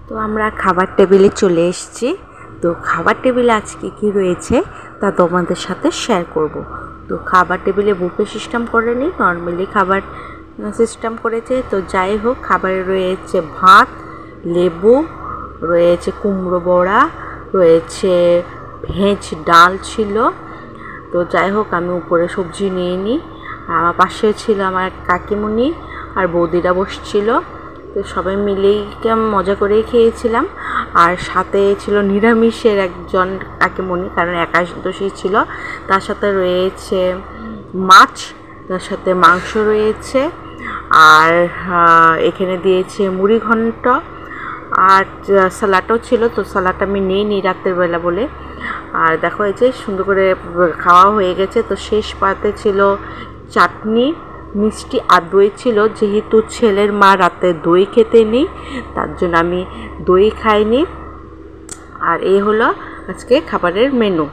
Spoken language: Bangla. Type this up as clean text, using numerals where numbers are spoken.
তো আমরা খাবার টেবিলে চলে এসেছি। তো খাবার টেবিলে আজকে কি রয়েছে তা তোমাদের সাথে শেয়ার করব। তো খাবার টেবিলে বুফে সিস্টেম করেনি, নর্মালি খাবার সিস্টেম করেছে। তো যাই হোক, খাবারে রয়েছে ভাত, লেবু, রয়েছে কুমড়ো বড়া, রয়েছে ভেজ ডাল ছিল। তো যাই হোক, আমি উপরে সবজি নিয়ে নিই। আমার পাশে ছিল আমার কাকিমুনি আর বৌদিরা বসছিল। তো সবাই মিলেই কেমন মজা করেই খেয়েছিলাম। আর সাথে ছিল নিরামিষের একজন কাকিমুনি, কারণ একাদশী ছিল। তার সাথে রয়েছে মাছ, তার সাথে মাংস রয়েছে, আর এখানে দিয়েছে মুড়ি ঘন্ট, আর স্যালাডও ছিল। তো স্যালাড আমি নিই রাতের বেলা বলে। আর দেখো, এই যে সুন্দর করে খাওয়া হয়ে গেছে। তো শেষ পাতে ছিল চাটনি, মিষ্টি আর দই ছিল। যেহেতু ছেলের মা রাতে দই খেতে নেই, তার জন্য আমি দই খাইনি। আর এই হলো আজকে খাবারের মেনু।